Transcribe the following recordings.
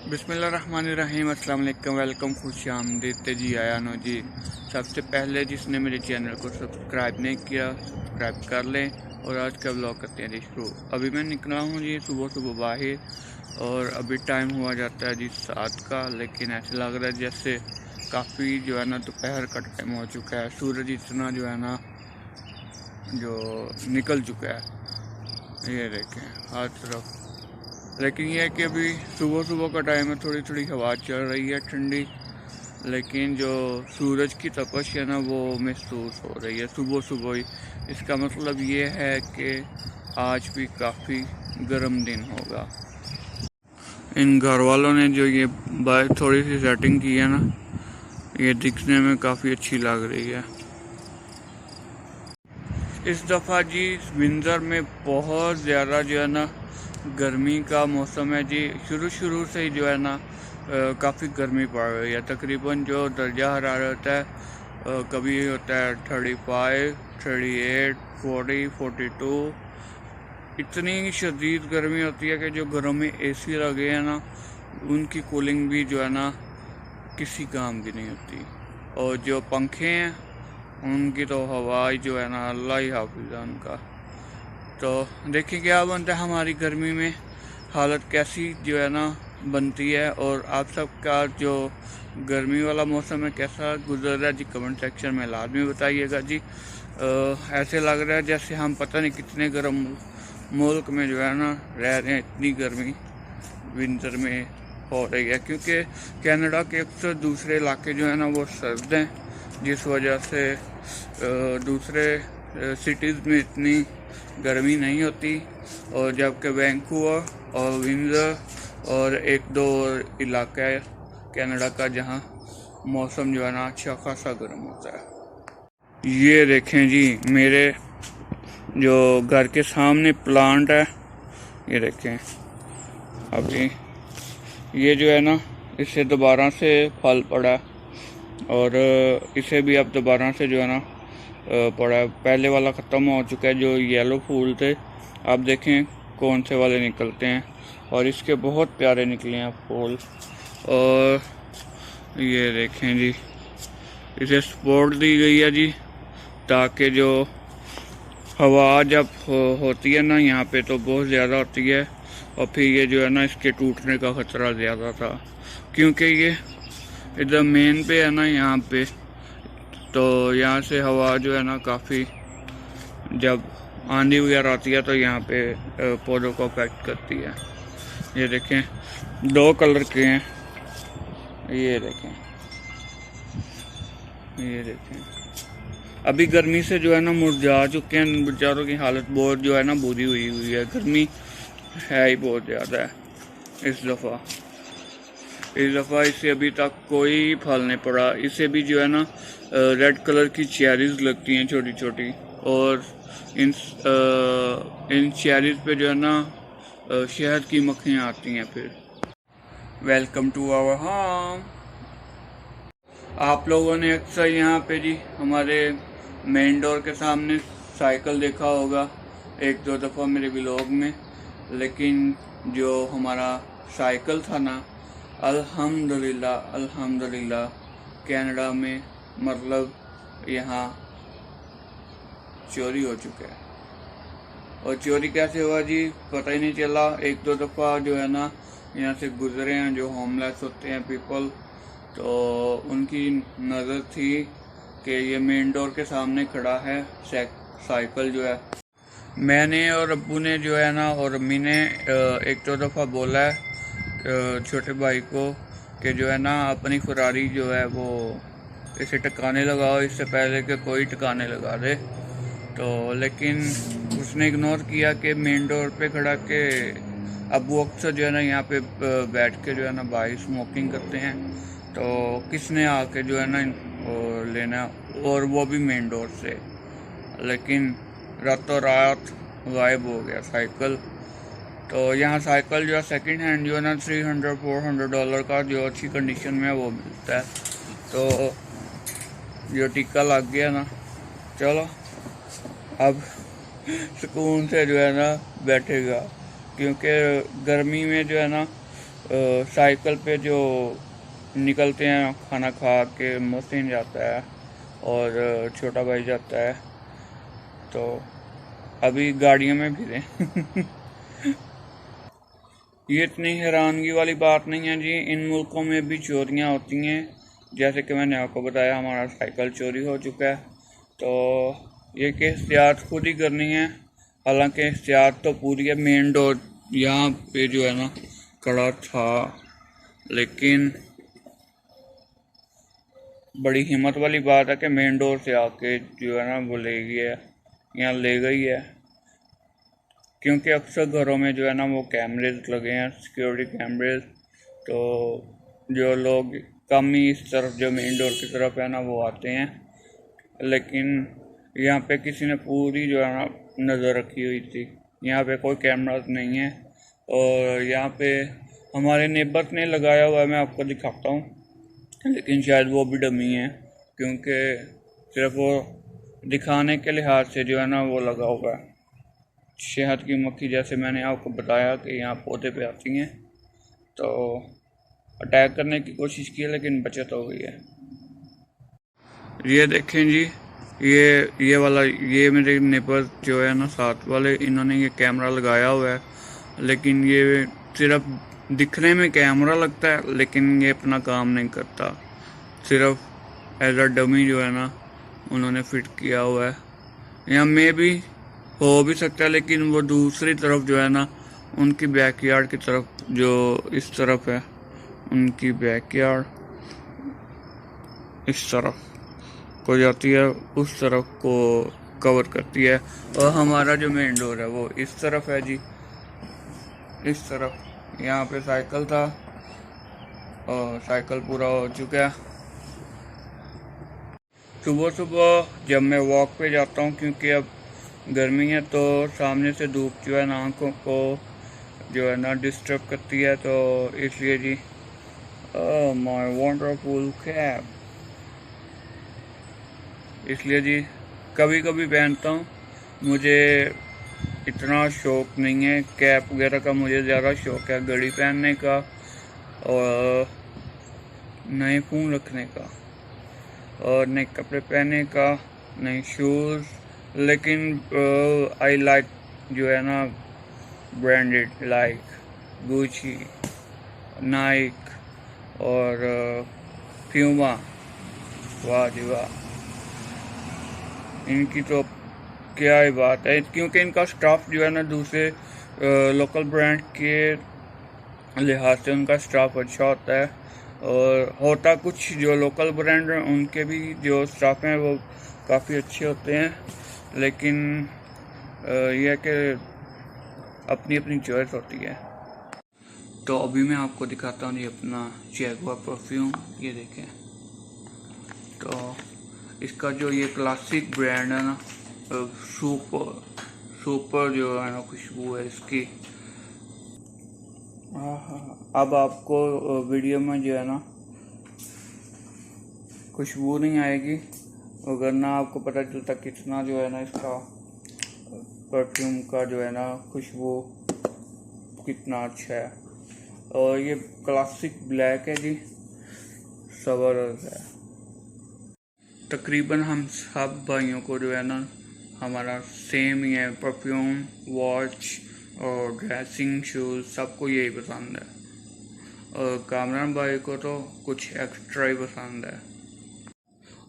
बिस्मिल्लाहिर्रहमानिर्रहीम, अस्सलाम वालेकुम, वेलकम, खुश आमदीद जी, आया नो जी। सबसे पहले जिसने मेरे चैनल को सब्सक्राइब नहीं किया, सब्सक्राइब कर लें। और आज का ब्लॉग करते हैं जी शुरू। अभी मैं निकला हूँ जी सुबह सुबह बाहर, और अभी टाइम हुआ जाता है जी 7 का, लेकिन ऐसे लग रहा है जैसे काफ़ी जो है ना दोपहर का टाइम हो चुका है। सूरज इतना जो है ना जो निकल चुका है, ये देखें हर तरफ। लेकिन यह है कि अभी सुबह सुबह का टाइम है, थोड़ी थोड़ी हवा चल रही है ठंडी, लेकिन जो सूरज की तपश है ना वो महसूस हो रही है सुबह सुबह ही। इसका मतलब ये है कि आज भी काफ़ी गर्म दिन होगा। इन घर वालों ने जो ये बाइक थोड़ी सी सेटिंग की है ना, ये दिखने में काफ़ी अच्छी लग रही है। इस दफ़ा जी विंटर में बहुत ज़्यादा जो है ना गर्मी का मौसम है जी। शुरू से ही जो है ना काफ़ी गर्मी पड़ रही है। तकरीबन जो दर्जा हरारत है कभी होता है 35, 38, 40, 42। इतनी शदीद गर्मी होती है कि जो घरों में एसी लगे हैं ना, उनकी कूलिंग भी जो है ना किसी काम की नहीं होती। और जो पंखे हैं उनकी तो हवा जो है ना अल्लाह ही हाफिज़ है उनका। तो देखिए क्या बनता है हमारी गर्मी में, हालत कैसी जो है ना बनती है। और आप सबका जो गर्मी वाला मौसम है कैसा गुजर रहा है जी, कमेंट सेक्शन में लाजमी बताइएगा जी। ऐसे लग रहा है जैसे हम पता नहीं कितने गर्म मुल्क में जो है ना रह रहे हैं। इतनी गर्मी विंटर में हो रही है, क्योंकि कनाडा के अक्सर दूसरे इलाके जो है ना वो सर्द हैं, जिस वजह से दूसरे सिटीज़ में इतनी गर्मी नहीं होती। और जबकि वैंकूवर और विंडसर और एक दो इलाका है कनाडा का जहां मौसम जो है ना अच्छा खासा गर्म होता है। ये देखें जी मेरे जो घर के सामने प्लांट है, ये देखें अभी ये जो है ना इससे दोबारा से फल पड़ा, और इसे भी अब दोबारा से जो है ना पड़ा। पहले वाला ख़त्म हो चुका है, जो येलो फूल थे। आप देखें कौन से वाले निकलते हैं, और इसके बहुत प्यारे निकले हैं फूल। और ये देखें जी इसे सपोर्ट दी गई है जी, ताकि जो हवा जब होती है ना यहाँ पे तो बहुत ज़्यादा होती है, और फिर ये जो है ना इसके टूटने का ख़तरा ज़्यादा था, क्योंकि ये इधर मेन पे है ना यहाँ पे, तो यहाँ से हवा जो है ना काफ़ी जब आंधी वगैरह आती है तो यहाँ पे पौधों को अफेक्ट करती है। ये देखें 2 कलर के हैं, ये देखें, ये देखें अभी गर्मी से जो है ना मुरझा चुके हैं। बेचारों की हालत बहुत जो है ना बुरी हुई है। गर्मी है ही बहुत ज़्यादा है इस दफ़ा इसे अभी तक कोई फल नहीं पड़ा। इसे भी जो है ना रेड कलर की चेरीज लगती हैं छोटी छोटी, और इन चेरीज पे जो है ना शहद की मक्खियाँ आती हैं। फिर वेलकम टू आवर होम। आप लोगों ने अक्सर यहाँ पे जी हमारे मेन डोर के सामने साइकिल देखा होगा 1-2 दफ़ा मेरे व्लॉग में। लेकिन जो हमारा साइकिल था ना, अल्हम्दुलिल्लाह कनाडा में मतलब यहाँ चोरी हो चुका है। और चोरी कैसे हुआ जी पता ही नहीं चला। 1-2 दफ़ा जो है ना यहाँ से गुजरे हैं जो होमलेस होते हैं पीपल, तो उनकी नज़र थी कि ये मेन डोर के सामने खड़ा है साइकिल जो है। मैंने और अब्बू ने जो है ना और अम्मी ने 1-2 दफ़ा बोला है छोटे भाई को कि जो है ना अपनी फरारी जो है वो इसे टकाने लगाओ, इससे पहले कि कोई टकाने लगा दे। तो लेकिन उसने इग्नोर किया कि मेन डोर पे खड़ा के अब्बू अक्सर जो है ना यहाँ पे बैठ के जो है ना भाई स्मोकिंग करते हैं, तो किसने आके जो है ना लेना, और वो भी मेन डोर से। लेकिन रातों रात गायब हो गया साइकिल। तो यहाँ साइकिल जो है सेकंड हैंड जो है ना $300-400 का जो अच्छी कंडीशन में है वो मिलता है। तो जो टिक्का लग गया ना, चलो अब सुकून से जो है ना बैठेगा, क्योंकि गर्मी में जो है ना साइकिल पे जो निकलते हैं खाना खा के, मोहसिन जाता है और छोटा भाई जाता है, तो अभी गाड़ियों में भी हैं। ये इतनी हैरानगी वाली बात नहीं है जी, इन मुल्कों में भी चोरियां होती हैं। जैसे कि मैंने आपको बताया, हमारा साइकिल चोरी हो चुका है, तो ये कि एहतियात खुद ही करनी है। हालांकि एहतियात तो पूरी है। मेन डोर यहाँ पे जो है ना कड़ा था, लेकिन बड़ी हिम्मत वाली बात है कि मेन डोर से आके जो है ना वो ले गई है, यहाँ ले गई है। क्योंकि अक्सर घरों में जो है ना वो कैमरेज लगे हैं, सिक्योरिटी कैमरेज, तो जो लोग कम ही इस तरफ जो मेन डोर की तरफ है ना वो आते हैं। लेकिन यहाँ पे किसी ने पूरी जो है ना नज़र रखी हुई थी। यहाँ पे कोई कैमरास नहीं है, और यहाँ पे हमारे नेबर्स ने लगाया हुआ है, मैं आपको दिखाता हूँ, लेकिन शायद वो भी डमी है, क्योंकि सिर्फ वो दिखाने के लिहाज से जो है ना वो लगा हुआ है। शहद की मक्खी, जैसे मैंने आपको बताया कि यहाँ पौधे पे आती हैं, तो अटैक करने की कोशिश की है, लेकिन बचत हो गई है। ये देखें जी, ये वाला, ये मेरे नेबर जो है ना साथ वाले, इन्होंने ये कैमरा लगाया हुआ है, लेकिन ये सिर्फ दिखने में कैमरा लगता है, लेकिन ये अपना काम नहीं करता। सिर्फ एज अ डमी जो है ना उन्होंने फिट किया हुआ है। यहाँ में भी हो भी सकता है, लेकिन वो दूसरी तरफ जो है ना उनकी बैकयार्ड की तरफ, जो इस तरफ है उनकी बैकयार्ड, इस तरफ को जाती है, उस तरफ को कवर करती है। और हमारा जो मेन डोर है वो इस तरफ है जी, इस तरफ। यहाँ पे साइकिल था और साइकिल पूरा हो चुका है। सुबह सुबह जब मैं वॉक पे जाता हूँ, क्योंकि अब गर्मी है, तो सामने से धूप जो है ना आँखों को जो है ना डिस्टर्ब करती है, तो इसलिए जी माय वंडरफुल कैप, इसलिए जी कभी कभी पहनता हूँ। मुझे इतना शौक़ नहीं है कैप वगैरह का, मुझे ज़्यादा शौक़ है घड़ी पहनने का और नए फ़ोन रखने का और नए कपड़े पहनने का, नए शूज़। लेकिन आई लाइक जो है ना ब्रांडेड, लाइक गुची, नाइक और प्यूमा। वाह जी वाह, इनकी तो क्या ही बात है, क्योंकि इनका स्टाफ जो है ना दूसरे लोकल ब्रांड के लिहाज से उनका स्टाफ अच्छा होता है। और होता कुछ जो लोकल ब्रांड हैं उनके भी जो स्टाफ हैं वो काफ़ी अच्छे होते हैं, लेकिन यह कि अपनी अपनी चॉइस होती है। तो अभी मैं आपको दिखाता हूँ ये अपना जैगुआर परफ्यूम, ये देखें। तो इसका जो ये क्लासिक ब्रांड है ना, सुपर जो है ना खुशबू है इसकी। अब आपको वीडियो में जो है ना खुशबू नहीं आएगी, अगर ना आपको पता चलता कितना जो है ना इसका परफ्यूम का जो है ना खुशबू कितना अच्छा है। और ये क्लासिक ब्लैक है जी, ज़बरदस्त है। तकरीबन हम सब भाइयों को जो है ना हमारा सेम ही है, परफ्यूम, वॉच और ड्रेसिंग, शूज़, सबको यही पसंद है। और कामरान भाई को तो कुछ एक्स्ट्रा ही पसंद है।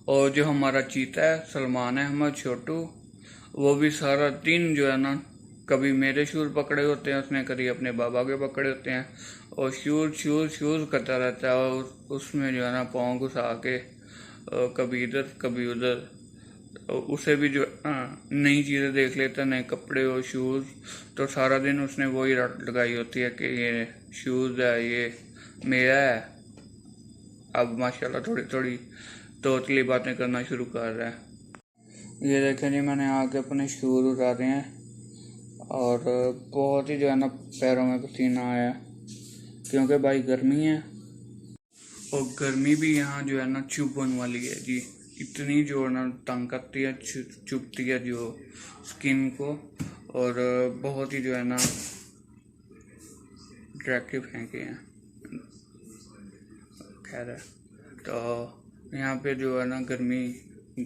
और जो हमारा चीता है सलमान अहमद छोटू, वो भी सारा दिन जो है ना कभी मेरे शूज़ पकड़े होते हैं उसने, कभी अपने बाबा के पकड़े होते हैं, और शूज़ करता रहता है, और उसमें जो है ना पाँव घुसा के कभी इधर कभी उधर। उसे भी जो नई चीज़ें देख लेता है, नए कपड़े और शूज़, तो सारा दिन उसने वही रट लगाई होती है कि ये शूज़ है, ये मेरा है। अब माशाल्लाह थोड़ी थोड़ी तोतली बातें करना शुरू कर रहा है। ये देखें जी, मैंने आके अपने शूज़ उतारे हैं और बहुत ही जो है ना पैरों में पसीना आया, क्योंकि भाई गर्मी है, और गर्मी भी यहाँ जो है ना चुभन वाली है जी। इतनी जो है ना तंग करती है, चुभती है जो स्किन को, और बहुत ही जो है ना ड्रैके फेंके हैं। खैर है। तो यहाँ पे जो है ना गर्मी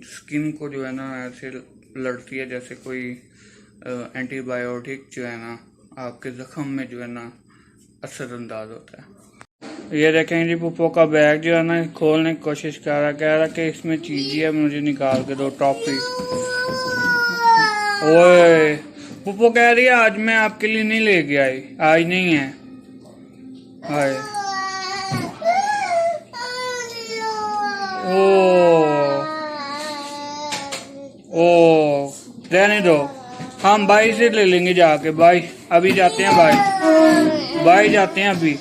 स्किन को जो है ना ऐसे लड़ती है जैसे कोई एंटीबायोटिक जो है ना आपके जख्म में जो है ना असरअंदाज होता है। ये देखें जी पुप्पो का बैग जो है ना खोलने की कोशिश कर रहा, कह रहा कि इसमें चीज़ है, मुझे निकाल के दो टॉफी। ओए पुप्पो कह रही है आज मैं आपके लिए नहीं लेके आई, आज नहीं है। हाय ओ रहने दो, हम भाई से ले लेंगे जाके। भाई अभी जाते हैं, भाई जाते हैं अभी।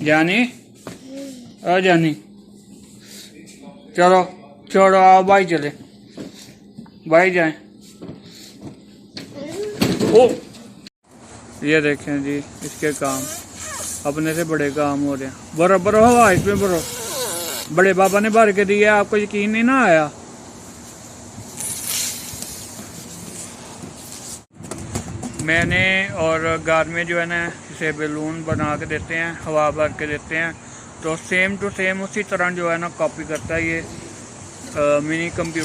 जानी और जानी चलो छोड़ो, आओ भाई चले, भाई जाए। ओ ये देखें जी इसके काम अपने से बड़े काम हो रहे हैं। भरो भरो हवा इसमें भरो, बड़े बाबा ने भर के दिया, आपको यकीन नहीं ना आया। मैंने और घर में जो है ना इसे बैलून बना के देते हैं, हवा भर के देते हैं, तो सेम टू सेम उसी तरह जो है ना कॉपी करता है ये मिनी कंप्यूटर।